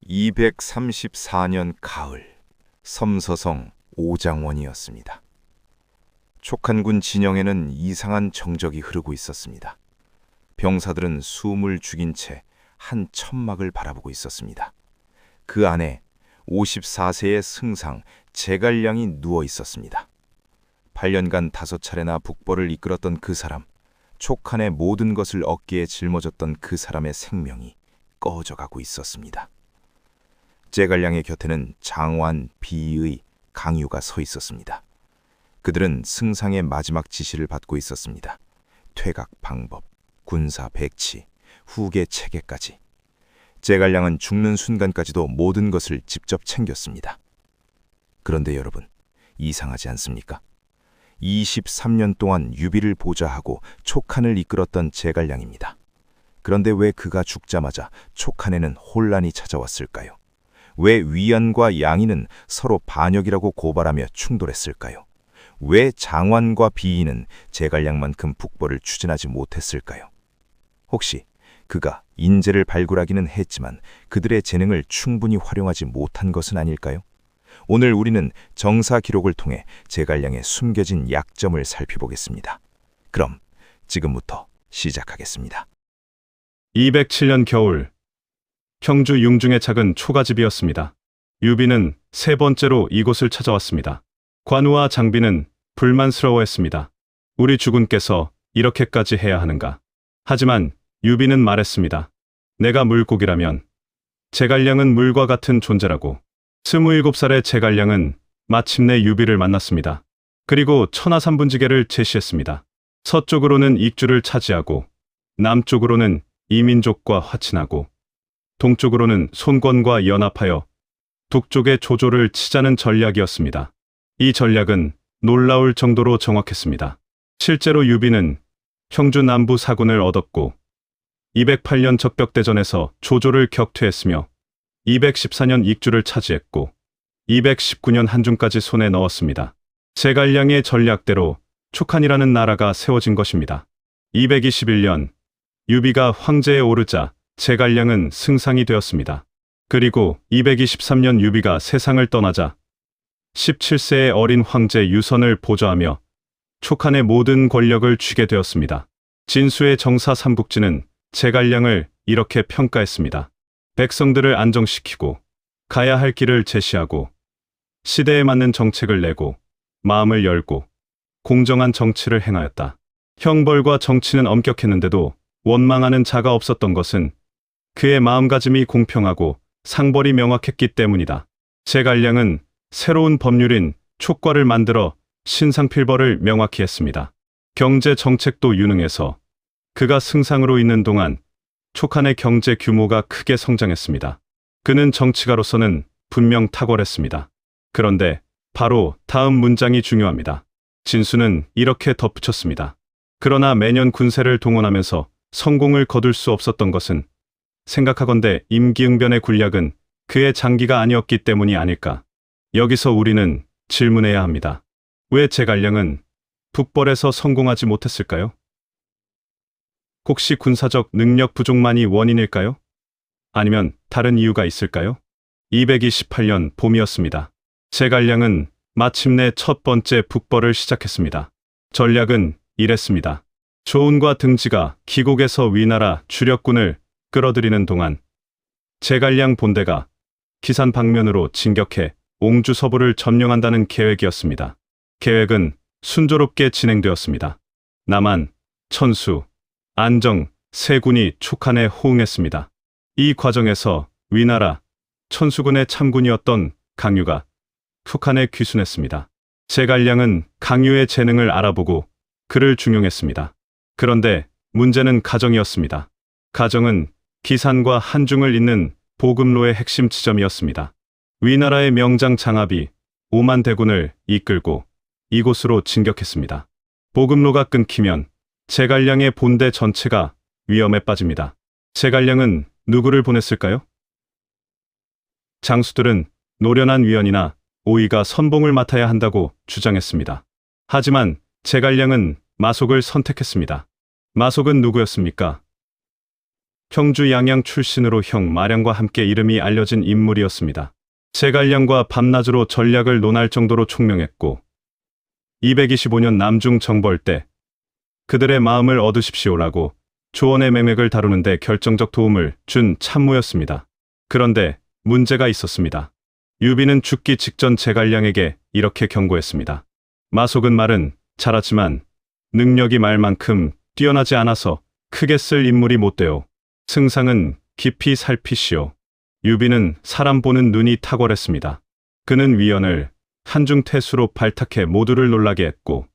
234년 가을, 섬서성 오장원이었습니다. 촉한군 진영에는 이상한 정적이 흐르고 있었습니다. 병사들은 숨을 죽인 채 한 천막을 바라보고 있었습니다. 그 안에 54세의 승상 제갈량이 누워 있었습니다. 8년간 5차례나 북벌을 이끌었던 그 사람, 촉한의 모든 것을 어깨에 짊어졌던 그 사람의 생명이 꺼져가고 있었습니다. 제갈량의 곁에는 장완, 비의, 강유가 서 있었습니다. 그들은 승상의 마지막 지시를 받고 있었습니다. 퇴각 방법, 군사 백치, 후계 체계까지. 제갈량은 죽는 순간까지도 모든 것을 직접 챙겼습니다. 그런데 여러분, 이상하지 않습니까? 23년 동안 유비를 보좌하고 촉한을 이끌었던 제갈량입니다. 그런데 왜 그가 죽자마자 촉한에는 혼란이 찾아왔을까요? 왜 위안과 양인은 서로 반역이라고 고발하며 충돌했을까요? 왜 장완과 비인은 제갈량만큼 북벌을 추진하지 못했을까요? 혹시 그가 인재를 발굴하기는 했지만 그들의 재능을 충분히 활용하지 못한 것은 아닐까요? 오늘 우리는 정사 기록을 통해 제갈량의 숨겨진 약점을 살펴보겠습니다. 그럼 지금부터 시작하겠습니다. 207년 겨울, 형주 융중의 작은 초가집이었습니다. 유비는 세 번째로 이곳을 찾아왔습니다. 관우와 장비는 불만스러워했습니다. 우리 주군께서 이렇게까지 해야 하는가? 하지만 유비는 말했습니다. 내가 물고기라면 제갈량은 물과 같은 존재라고. 27살의 제갈량은 마침내 유비를 만났습니다. 그리고 천하삼분지계를 제시했습니다. 서쪽으로는 익주를 차지하고 남쪽으로는 이민족과 화친하고 동쪽으로는 손권과 연합하여 북쪽의 조조를 치자는 전략이었습니다. 이 전략은 놀라울 정도로 정확했습니다. 실제로 유비는 형주 남부 사군을 얻었고 208년 적벽대전에서 조조를 격퇴했으며 214년 익주를 차지했고 219년 한중까지 손에 넣었습니다. 제갈량의 전략대로 촉한이라는 나라가 세워진 것입니다. 221년 유비가 황제에 오르자 제갈량은 승상이 되었습니다. 그리고 223년 유비가 세상을 떠나자 17세의 어린 황제 유선을 보좌하며 촉한의 모든 권력을 쥐게 되었습니다. 진수의 정사 삼국지는 제갈량을 이렇게 평가했습니다. 백성들을 안정시키고 가야 할 길을 제시하고 시대에 맞는 정책을 내고 마음을 열고 공정한 정치를 행하였다. 형벌과 정치는 엄격했는데도 원망하는 자가 없었던 것은 그의 마음가짐이 공평하고 상벌이 명확했기 때문이다. 제갈량은 새로운 법률인 촉과를 만들어 신상필벌을 명확히 했습니다. 경제 정책도 유능해서 그가 승상으로 있는 동안 촉한의 경제 규모가 크게 성장했습니다. 그는 정치가로서는 분명 탁월했습니다. 그런데 바로 다음 문장이 중요합니다. 진수는 이렇게 덧붙였습니다. 그러나 매년 군세를 동원하면서 성공을 거둘 수 없었던 것은 생각하건대 임기응변의 군략은 그의 장기가 아니었기 때문이 아닐까. 여기서 우리는 질문해야 합니다. 왜 제갈량은 북벌에서 성공하지 못했을까요? 혹시 군사적 능력 부족만이 원인일까요? 아니면 다른 이유가 있을까요? 228년 봄이었습니다. 제갈량은 마침내 첫 번째 북벌을 시작했습니다. 전략은 이랬습니다. 조운과 등지가 기곡에서 위나라 주력군을 끌어들이는 동안 제갈량 본대가 기산 방면으로 진격해 옹주 서부를 점령한다는 계획이었습니다. 계획은 순조롭게 진행되었습니다. 남한, 천수, 안정 세 군이 촉한에 호응했습니다. 이 과정에서 위나라, 천수군의 참군이었던 강유가 촉한에 귀순했습니다. 제갈량은 강유의 재능을 알아보고 그를 중용했습니다. 그런데 문제는 가정이었습니다. 가정은 기산과 한중을 잇는 보급로의 핵심 지점이었습니다. 위나라의 명장 장압이 5만 대군을 이끌고 이곳으로 진격했습니다. 보급로가 끊기면 제갈량의 본대 전체가 위험에 빠집니다. 제갈량은 누구를 보냈을까요? 장수들은 노련한 위원이나 오이가 선봉을 맡아야 한다고 주장했습니다. 하지만 제갈량은 마속을 선택했습니다. 마속은 누구였습니까? 형주 양양 출신으로 형 마량과 함께 이름이 알려진 인물이었습니다. 제갈량과 밤낮으로 전략을 논할 정도로 총명했고 225년 남중 정벌 때 그들의 마음을 얻으십시오라고 조언의 맥락을 다루는데 결정적 도움을 준 참모였습니다. 그런데 문제가 있었습니다. 유비는 죽기 직전 제갈량에게 이렇게 경고했습니다. 마속은 말은 잘하지만 능력이 말만큼 뛰어나지 않아서 크게 쓸 인물이 못 되오. 승상은 깊이 살피시오. 유비는 사람 보는 눈이 탁월했습니다. 그는 위연을 한중태수로 발탁해 모두를 놀라게 했고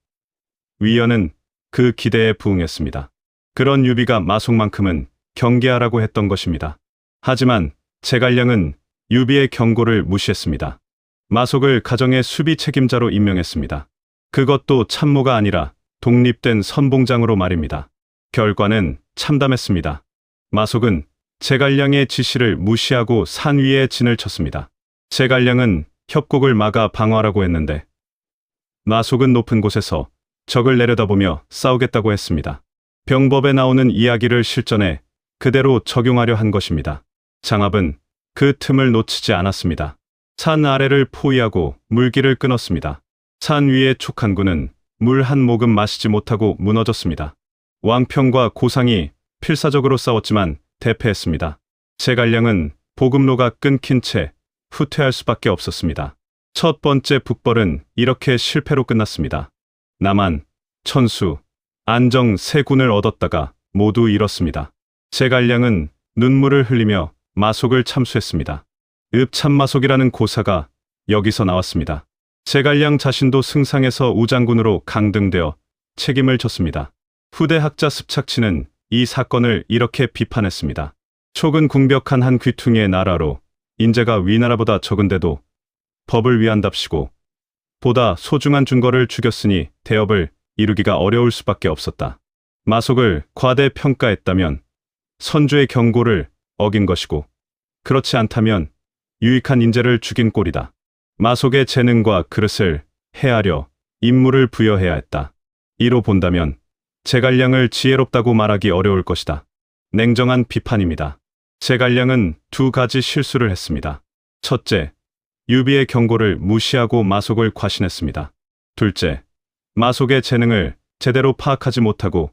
위연은 그 기대에 부응했습니다. 그런 유비가 마속만큼은 경계하라고 했던 것입니다. 하지만 제갈량은 유비의 경고를 무시했습니다. 마속을 가정의 수비 책임자로 임명했습니다. 그것도 참모가 아니라 독립된 선봉장으로 말입니다. 결과는 참담했습니다. 마속은 제갈량의 지시를 무시하고 산 위에 진을 쳤습니다. 제갈량은 협곡을 막아 방어하라고 했는데 마속은 높은 곳에서 적을 내려다보며 싸우겠다고 했습니다. 병법에 나오는 이야기를 실전에 그대로 적용하려 한 것입니다. 장압은 그 틈을 놓치지 않았습니다. 산 아래를 포위하고 물길을 끊었습니다. 산 위의 촉한군은 물 한 모금 마시지 못하고 무너졌습니다. 왕평과 고상이 필사적으로 싸웠지만 대패했습니다. 제갈량은 보급로가 끊긴 채 후퇴할 수밖에 없었습니다. 첫 번째 북벌은 이렇게 실패로 끝났습니다. 남한, 천수, 안정 세 군을 얻었다가 모두 잃었습니다. 제갈량은 눈물을 흘리며 마속을 참수했습니다. 읍참마속이라는 고사가 여기서 나왔습니다. 제갈량 자신도 승상에서 우장군으로 강등되어 책임을 졌습니다. 후대 학자 습착치는 이 사건을 이렇게 비판했습니다. 촉은 궁벽한 한 귀퉁이의 나라로 인재가 위나라보다 적은데도 법을 위한답시고 보다 소중한 준거를 죽였으니 대업을 이루기가 어려울 수밖에 없었다. 마속을 과대평가했다면 선조의 경고를 어긴 것이고 그렇지 않다면 유익한 인재를 죽인 꼴이다. 마속의 재능과 그릇을 헤아려 임무를 부여해야 했다. 이로 본다면 제갈량을 지혜롭다고 말하기 어려울 것이다. 냉정한 비판입니다. 제갈량은 두 가지 실수를 했습니다. 첫째, 유비의 경고를 무시하고 마속을 과신했습니다. 둘째, 마속의 재능을 제대로 파악하지 못하고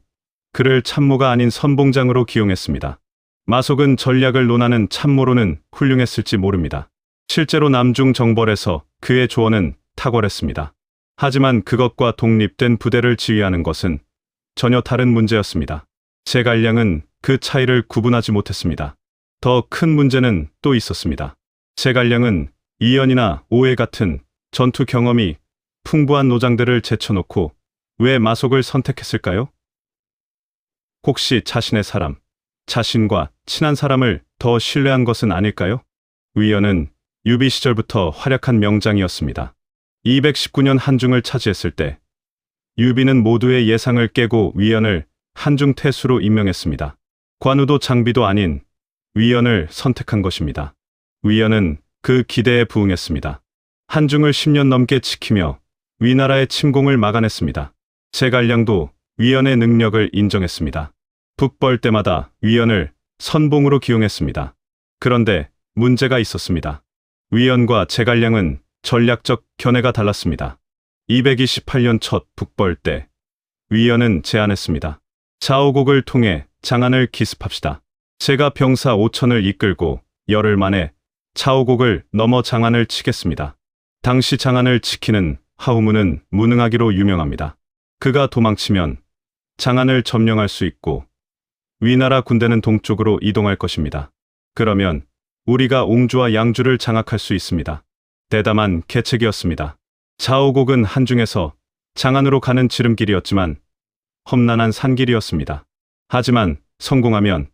그를 참모가 아닌 선봉장으로 기용했습니다. 마속은 전략을 논하는 참모로는 훌륭했을지 모릅니다. 실제로 남중 정벌에서 그의 조언은 탁월했습니다. 하지만 그것과 독립된 부대를 지휘하는 것은 전혀 다른 문제였습니다. 제갈량은 그 차이를 구분하지 못했습니다. 더 큰 문제는 또 있었습니다. 제갈량은 이연이나 오해 같은 전투 경험이 풍부한 노장들을 제쳐놓고 왜 마속을 선택했을까요? 혹시 자신의 사람, 자신과 친한 사람을 더 신뢰한 것은 아닐까요? 위연은 유비 시절부터 활약한 명장이었습니다. 219년 한중을 차지했을 때 유비는 모두의 예상을 깨고 위연을 한중 태수로 임명했습니다. 관우도 장비도 아닌 위연을 선택한 것입니다. 위연은 그 기대에 부응했습니다. 한중을 10년 넘게 지키며 위나라의 침공을 막아냈습니다. 제갈량도 위연의 능력을 인정했습니다. 북벌 때마다 위연을 선봉으로 기용했습니다. 그런데 문제가 있었습니다. 위연과 제갈량은 전략적 견해가 달랐습니다. 228년 첫 북벌 때 위연은 제안했습니다. 자오곡을 통해 장안을 기습합시다. 제가 병사 5천을 이끌고 열흘 만에 차오곡을 넘어 장안을 치겠습니다. 당시 장안을 지키는 하우무는 무능하기로 유명합니다. 그가 도망치면 장안을 점령할 수 있고 위나라 군대는 동쪽으로 이동할 것입니다. 그러면 우리가 옹주와 양주를 장악할 수 있습니다. 대담한 계책이었습니다. 자오곡은 한중에서 장안으로 가는 지름길이었지만 험난한 산길이었습니다. 하지만 성공하면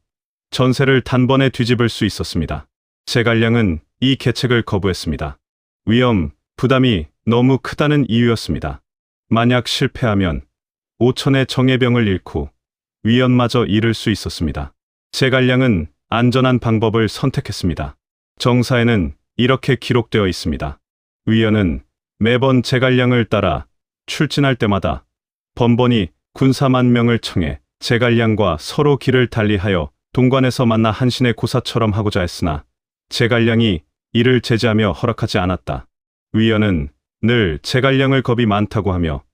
전세를 단번에 뒤집을 수 있었습니다. 제갈량은 이 계책을 거부했습니다. 위험, 부담이 너무 크다는 이유였습니다. 만약 실패하면 5천의 정예병을 잃고 위연마저 잃을 수 있었습니다. 제갈량은 안전한 방법을 선택했습니다. 정사에는 이렇게 기록되어 있습니다. 위연은 매번 제갈량을 따라 출진할 때마다 번번이 군사 10,000명을 청해 제갈량과 서로 길을 달리하여 동관에서 만나 한신의 고사처럼 하고자 했으나 제갈량이 이를 제지하며 허락하지 않았다. 위원은 늘 제갈량을 겁이 많다고 하며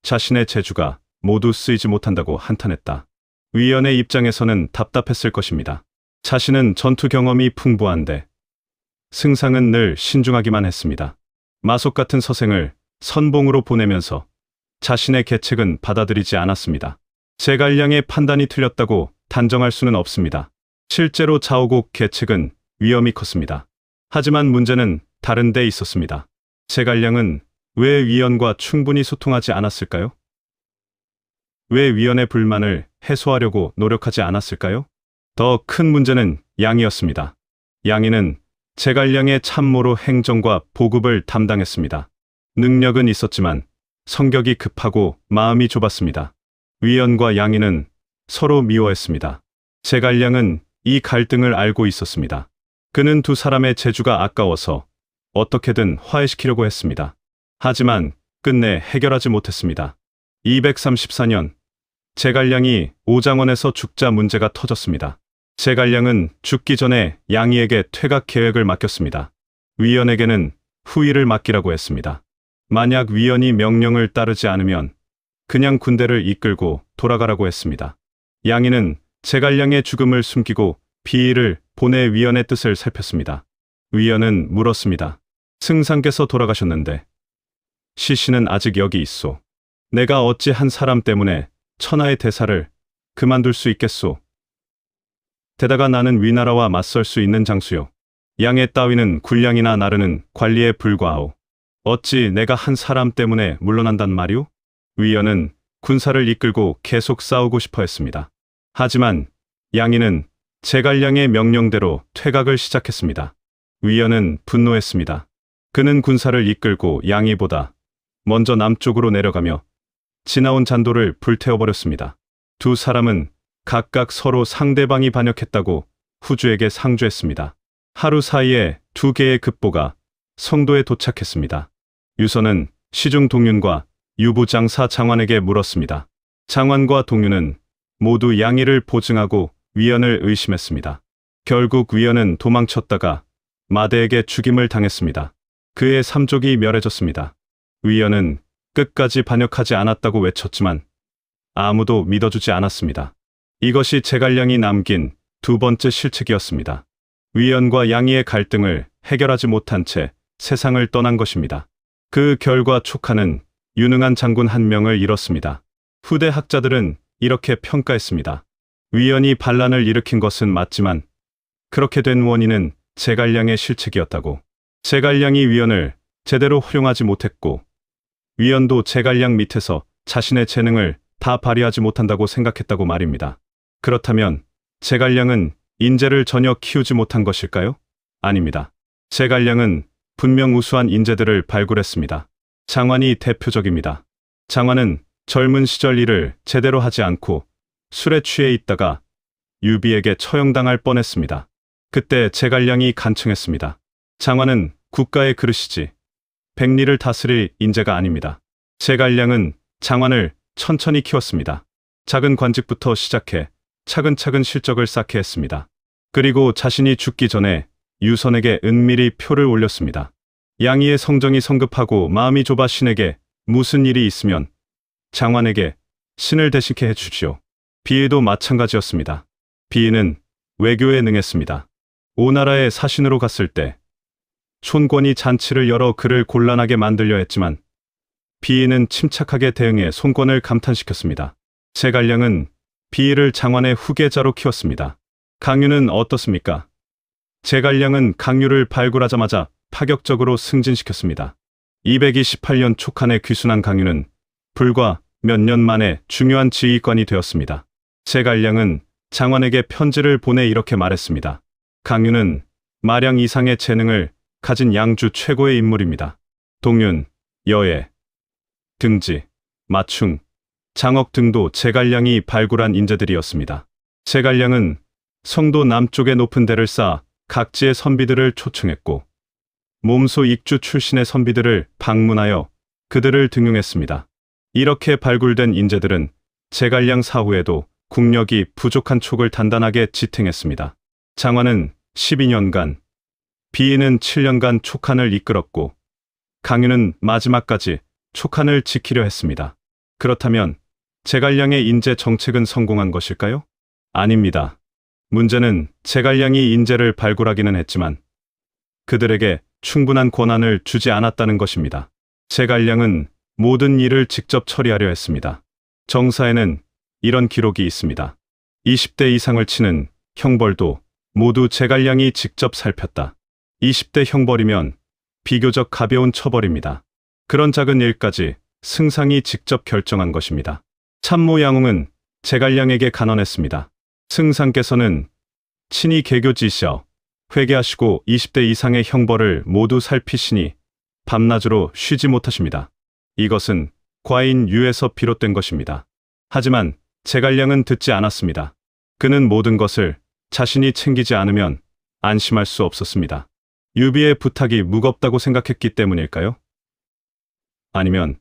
자신의 재주가 모두 쓰이지 못한다고 한탄했다. 위원의 입장에서는 답답했을 것입니다. 자신은 전투 경험이 풍부한데 승상은 늘 신중하기만 했습니다. 마속 같은 서생을 선봉으로 보내면서 자신의 계책은 받아들이지 않았습니다. 제갈량의 판단이 틀렸다고 단정할 수는 없습니다. 실제로 자오국 계책은 위험이 컸습니다. 하지만 문제는 다른 데 있었습니다. 제갈량은 왜 위원과 충분히 소통하지 않았을까요? 왜 위원의 불만을 해소하려고 노력하지 않았을까요? 더 큰 문제는 양이었습니다. 양이는 제갈량의 참모로 행정과 보급을 담당했습니다. 능력은 있었지만 성격이 급하고 마음이 좁았습니다. 위원과 양이는 서로 미워했습니다. 제갈량은 이 갈등을 알고 있었습니다. 그는 두 사람의 재주가 아까워서 어떻게든 화해시키려고 했습니다. 하지만 끝내 해결하지 못했습니다. 234년 제갈량이 오장원에서 죽자 문제가 터졌습니다. 제갈량은 죽기 전에 양이에게 퇴각 계획을 맡겼습니다. 위원에게는 후위를 맡기라고 했습니다. 만약 위원이 명령을 따르지 않으면 그냥 군대를 이끌고 돌아가라고 했습니다. 양이는 제갈량의 죽음을 숨기고 비의를 보내 위원의 뜻을 살폈습니다. 위원은 물었습니다. 승상께서 돌아가셨는데 시신은 아직 여기 있소. 내가 어찌 한 사람 때문에 천하의 대사를 그만둘 수 있겠소. 게다가 나는 위나라와 맞설 수 있는 장수요. 양의 따위는 군량이나 나르는 관리에 불과하오. 어찌 내가 한 사람 때문에 물러난단 말이오? 위원은 군사를 이끌고 계속 싸우고 싶어 했습니다. 하지만 양이는 제갈량의 명령대로 퇴각을 시작했습니다. 위원은 분노했습니다. 그는 군사를 이끌고 양이보다 먼저 남쪽으로 내려가며 지나온 잔도를 불태워버렸습니다. 두 사람은 각각 서로 상대방이 반역했다고 후주에게 상주했습니다. 하루 사이에 두 개의 급보가 성도에 도착했습니다. 유서는 시중 동윤과 유부장사 장환에게 물었습니다. 장환과 동윤은 모두 양이를 보증하고 위원을 의심했습니다. 결국 위원은 도망쳤다가 마대에게 죽임을 당했습니다. 그의 삼족이 멸해졌습니다. 위원은 끝까지 반역하지 않았다고 외쳤지만 아무도 믿어주지 않았습니다. 이것이 제갈량이 남긴 두 번째 실책이었습니다. 위원과 양이의 갈등을 해결하지 못한 채 세상을 떠난 것입니다. 그 결과 촉하는 유능한 장군 한 명을 잃었습니다. 후대 학자들은 이렇게 평가했습니다. 위원이 반란을 일으킨 것은 맞지만 그렇게 된 원인은 제갈량의 실책이었다고. 제갈량이 위원을 제대로 활용하지 못했고 위원도 제갈량 밑에서 자신의 재능을 다 발휘하지 못한다고 생각했다고 말입니다. 그렇다면 제갈량은 인재를 전혀 키우지 못한 것일까요? 아닙니다. 제갈량은 분명 우수한 인재들을 발굴했습니다. 장환이 대표적입니다. 장환은 젊은 시절 일을 제대로 하지 않고 술에 취해 있다가 유비에게 처형당할 뻔했습니다. 그때 제갈량이 간청했습니다. 장환은 국가의 그릇이지 백리를 다스릴 인재가 아닙니다. 제갈량은 장환을 천천히 키웠습니다. 작은 관직부터 시작해 차근차근 실적을 쌓게 했습니다. 그리고 자신이 죽기 전에 유선에게 은밀히 표를 올렸습니다. 양이의 성정이 성급하고 마음이 좁아 신에게 무슨 일이 있으면 장환에게 신을 대신케 해주십시오. 비의도 마찬가지였습니다. 비의는 외교에 능했습니다. 오나라의 사신으로 갔을 때 촌권이 잔치를 열어 그를 곤란하게 만들려 했지만 비의는 침착하게 대응해 손권을 감탄시켰습니다. 제갈량은 비의를 장환의 후계자로 키웠습니다. 강유는 어떻습니까? 제갈량은 강유를 발굴하자마자 파격적으로 승진시켰습니다. 228년 촉한에 귀순한 강유는 불과 몇 년 만에 중요한 지휘관이 되었습니다. 제갈량은 장환에게 편지를 보내 이렇게 말했습니다. 강유는 마량 이상의 재능을 가진 양주 최고의 인물입니다. 동윤, 여애, 등지, 마충, 장억 등도 제갈량이 발굴한 인재들이었습니다. 제갈량은 성도 남쪽의 높은 대를 쌓아 각지의 선비들을 초청했고 몸소 익주 출신의 선비들을 방문하여 그들을 등용했습니다. 이렇게 발굴된 인재들은 제갈량 사후에도 국력이 부족한 촉을 단단하게 지탱했습니다. 장화는 12년간, 비인은 7년간 촉한을 이끌었고 강유는 마지막까지 촉한을 지키려 했습니다. 그렇다면 제갈량의 인재 정책은 성공한 것일까요? 아닙니다. 문제는 제갈량이 인재를 발굴하기는 했지만 그들에게 충분한 권한을 주지 않았다는 것입니다. 제갈량은 모든 일을 직접 처리하려 했습니다. 정사에는 이런 기록이 있습니다. 20대 이상을 치는 형벌도 모두 제갈량이 직접 살폈다. 20대 형벌이면 비교적 가벼운 처벌입니다. 그런 작은 일까지 승상이 직접 결정한 것입니다. 참모 양웅은 제갈량에게 간언했습니다. 승상께서는 친히 개교지시어 회개하시고 20대 이상의 형벌을 모두 살피시니 밤낮으로 쉬지 못하십니다. 이것은 과인 유에서 비롯된 것입니다. 하지만 제갈량은 듣지 않았습니다. 그는 모든 것을 자신이 챙기지 않으면 안심할 수 없었습니다. 유비의 부탁이 무겁다고 생각했기 때문일까요? 아니면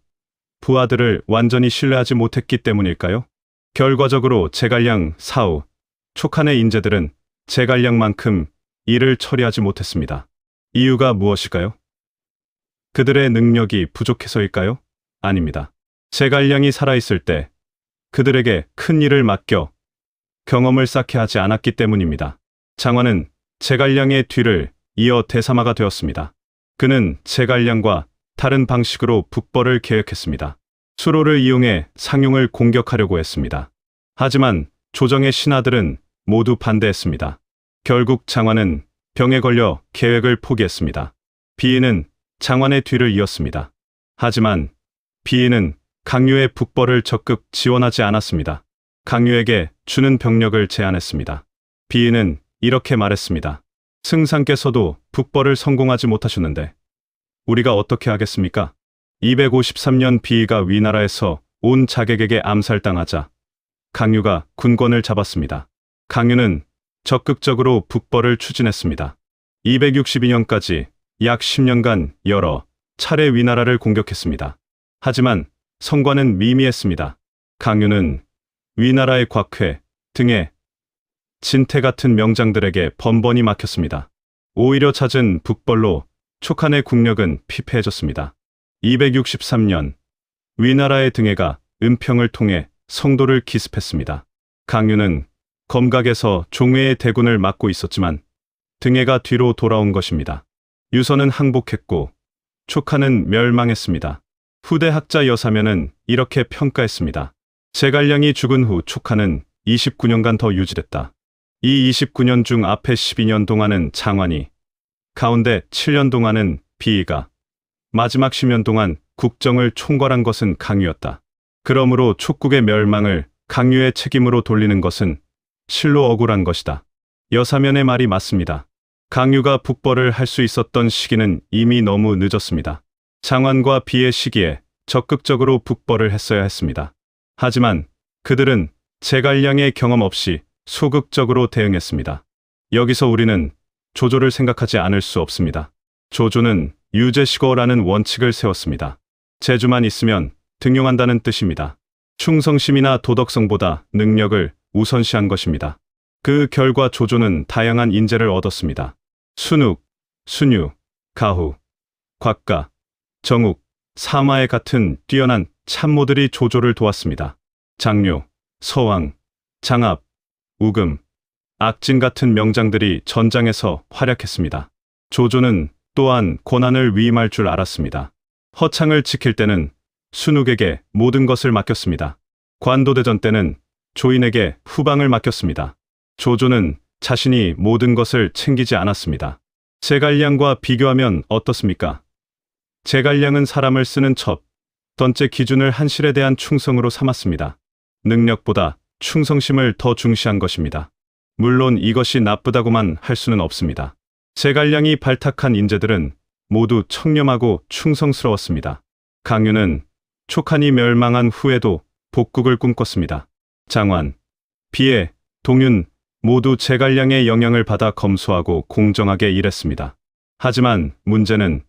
부하들을 완전히 신뢰하지 못했기 때문일까요? 결과적으로 제갈량 사후, 촉한의 인재들은 제갈량만큼 일을 처리하지 못했습니다. 이유가 무엇일까요? 그들의 능력이 부족해서일까요? 아닙니다. 제갈량이 살아있을 때 그들에게 큰 일을 맡겨 경험을 쌓게 하지 않았기 때문입니다. 장화는 제갈량의 뒤를 이어 대사마가 되었습니다. 그는 제갈량과 다른 방식으로 북벌을 계획했습니다. 수로를 이용해 상용을 공격하려고 했습니다. 하지만 조정의 신하들은 모두 반대했습니다. 결국 장화는 병에 걸려 계획을 포기했습니다. 비인은 장환의 뒤를 이었습니다. 하지만 비인은 강유의 북벌을 적극 지원하지 않았습니다. 강유에게 주는 병력을 제안했습니다. 비인은 이렇게 말했습니다. 승상께서도 북벌을 성공하지 못하셨는데 우리가 어떻게 하겠습니까? 253년 비이가 위나라에서 온 자객에게 암살당하자 강유가 군권을 잡았습니다. 강유는 적극적으로 북벌을 추진했습니다. 262년까지 약 10년간 여러 차례 위나라를 공격했습니다. 하지만 성과는 미미했습니다. 강유는 위나라의 곽회, 등의 진태 같은 명장들에게 번번이 막혔습니다. 오히려 잦은 북벌로 촉한의 국력은 피폐해졌습니다. 263년 위나라의 등해가 은평을 통해 성도를 기습했습니다. 강유는 검각에서 종회의 대군을 맡고 있었지만 등해가 뒤로 돌아온 것입니다. 유선은 항복했고 촉한은 멸망했습니다. 후대 학자 여사면은 이렇게 평가했습니다. 제갈량이 죽은 후 촉한은 29년간 더 유지됐다. 이 29년 중 앞에 12년 동안은 장환이, 가운데 7년 동안은 비이가, 마지막 10년 동안 국정을 총괄한 것은 강유였다. 그러므로 촉국의 멸망을 강유의 책임으로 돌리는 것은 실로 억울한 것이다. 여사면의 말이 맞습니다. 강유가 북벌을 할 수 있었던 시기는 이미 너무 늦었습니다. 장환과 비의 시기에 적극적으로 북벌을 했어야 했습니다. 하지만 그들은 제갈량의 경험 없이 소극적으로 대응했습니다. 여기서 우리는 조조를 생각하지 않을 수 없습니다. 조조는 유재시거라는 원칙을 세웠습니다. 재주만 있으면 등용한다는 뜻입니다. 충성심이나 도덕성보다 능력을 우선시한 것입니다. 그 결과 조조는 다양한 인재를 얻었습니다. 순욱, 순유, 가후, 곽가, 정욱, 사마의 같은 뛰어난 참모들이 조조를 도왔습니다. 장료, 서왕, 장압, 우금, 악진 같은 명장들이 전장에서 활약했습니다. 조조는 또한 고난을 위임할 줄 알았습니다. 허창을 지킬 때는 순욱에게 모든 것을 맡겼습니다. 관도대전 때는 조인에게 후방을 맡겼습니다. 조조는 자신이 모든 것을 챙기지 않았습니다. 제갈량과 비교하면 어떻습니까? 제갈량은 사람을 쓰는 첫 번째 기준을 한실에 대한 충성으로 삼았습니다. 능력보다 충성심을 더 중시한 것입니다. 물론 이것이 나쁘다고만 할 수는 없습니다. 제갈량이 발탁한 인재들은 모두 청렴하고 충성스러웠습니다. 강유는 촉한이 멸망한 후에도 복국을 꿈꿨습니다. 장환, 비애, 동윤 모두 제갈량의 영향을 받아 검소하고 공정하게 일했습니다. 하지만 문제는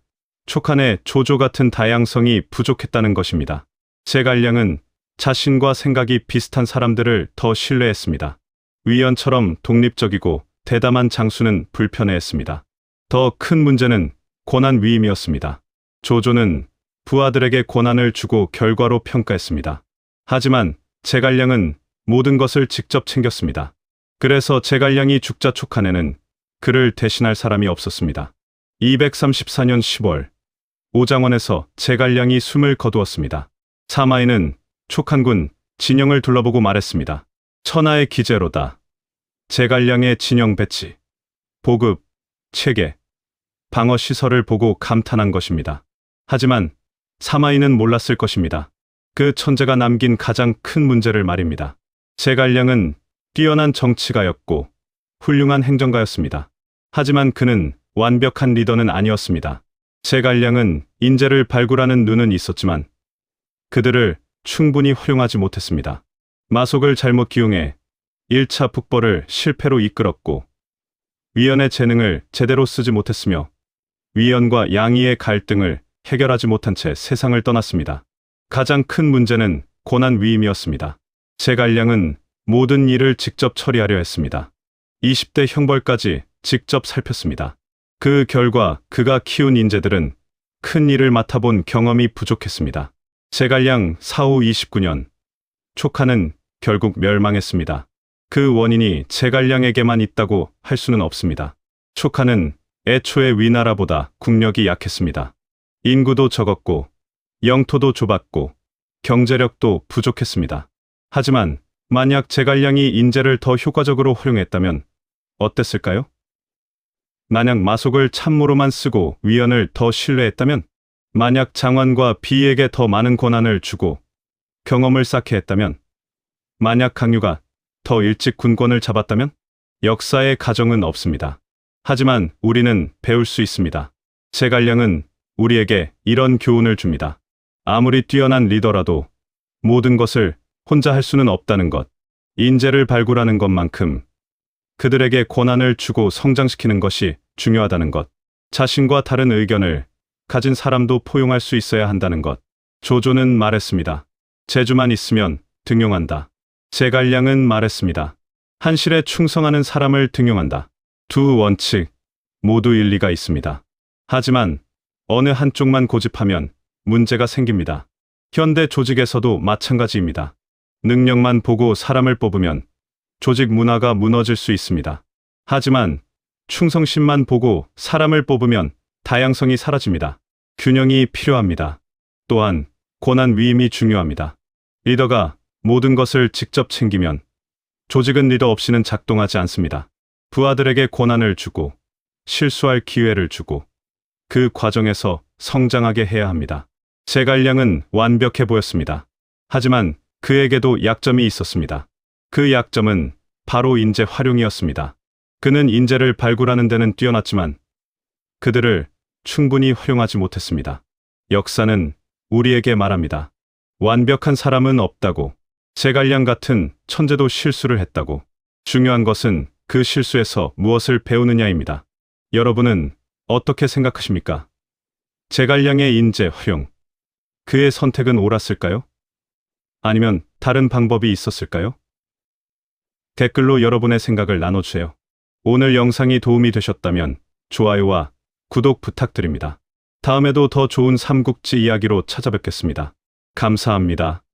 촉한의 조조 같은 다양성이 부족했다는 것입니다. 제갈량은 자신과 생각이 비슷한 사람들을 더 신뢰했습니다. 위원처럼 독립적이고 대담한 장수는 불편해했습니다. 더 큰 문제는 고난 위임이었습니다. 조조는 부하들에게 고난을 주고 결과로 평가했습니다. 하지만 제갈량은 모든 것을 직접 챙겼습니다. 그래서 제갈량이 죽자 촉한에는 그를 대신할 사람이 없었습니다. 234년 10월 오장원에서 제갈량이 숨을 거두었습니다. 사마이는 촉한군 진영을 둘러보고 말했습니다. 천하의 기재로다. 제갈량의 진영 배치, 보급, 체계, 방어 시설을 보고 감탄한 것입니다. 하지만 사마이는 몰랐을 것입니다. 그 천재가 남긴 가장 큰 문제를 말입니다. 제갈량은 뛰어난 정치가였고 훌륭한 행정가였습니다. 하지만 그는 완벽한 리더는 아니었습니다. 제갈량은 인재를 발굴하는 눈은 있었지만 그들을 충분히 활용하지 못했습니다. 마속을 잘못 기용해 1차 북벌을 실패로 이끌었고 위원의 재능을 제대로 쓰지 못했으며 위원과 양의의 갈등을 해결하지 못한 채 세상을 떠났습니다. 가장 큰 문제는 고난 위임이었습니다. 제갈량은 모든 일을 직접 처리하려 했습니다. 20대 형벌까지 직접 살폈습니다. 그 결과 그가 키운 인재들은 큰 일을 맡아본 경험이 부족했습니다. 제갈량 사후 29년, 촉한은 결국 멸망했습니다. 그 원인이 제갈량에게만 있다고 할 수는 없습니다. 촉한은 애초에 위나라보다 국력이 약했습니다. 인구도 적었고 영토도 좁았고 경제력도 부족했습니다. 하지만 만약 제갈량이 인재를 더 효과적으로 활용했다면 어땠을까요? 만약 마속을 참모로만 쓰고 위원을 더 신뢰했다면, 만약 장관과 비에게 더 많은 권한을 주고 경험을 쌓게 했다면, 만약 강유가 더 일찍 군권을 잡았다면, 역사의 가정은 없습니다. 하지만 우리는 배울 수 있습니다. 제갈량은 우리에게 이런 교훈을 줍니다. 아무리 뛰어난 리더라도 모든 것을 혼자 할 수는 없다는 것, 인재를 발굴하는 것만큼 그들에게 권한을 주고 성장시키는 것이 중요하다는 것, 자신과 다른 의견을 가진 사람도 포용할 수 있어야 한다는 것. 조조는 말했습니다. 재주만 있으면 등용한다. 제갈량은 말했습니다. 한실에 충성하는 사람을 등용한다. 두 원칙 모두 일리가 있습니다. 하지만 어느 한쪽만 고집하면 문제가 생깁니다. 현대 조직에서도 마찬가지입니다. 능력만 보고 사람을 뽑으면 조직 문화가 무너질 수 있습니다. 하지만 충성심만 보고 사람을 뽑으면 다양성이 사라집니다. 균형이 필요합니다. 또한 권한 위임이 중요합니다. 리더가 모든 것을 직접 챙기면 조직은 리더 없이는 작동하지 않습니다. 부하들에게 권한을 주고 실수할 기회를 주고 그 과정에서 성장하게 해야 합니다. 제갈량은 완벽해 보였습니다. 하지만 그에게도 약점이 있었습니다. 그 약점은 바로 인재 활용이었습니다. 그는 인재를 발굴하는 데는 뛰어났지만 그들을 충분히 활용하지 못했습니다. 역사는 우리에게 말합니다. 완벽한 사람은 없다고. 제갈량 같은 천재도 실수를 했다고. 중요한 것은 그 실수에서 무엇을 배우느냐입니다. 여러분은 어떻게 생각하십니까? 제갈량의 인재 활용, 그의 선택은 옳았을까요? 아니면 다른 방법이 있었을까요? 댓글로 여러분의 생각을 나눠주세요. 오늘 영상이 도움이 되셨다면 좋아요와 구독 부탁드립니다. 다음에도 더 좋은 삼국지 이야기로 찾아뵙겠습니다. 감사합니다.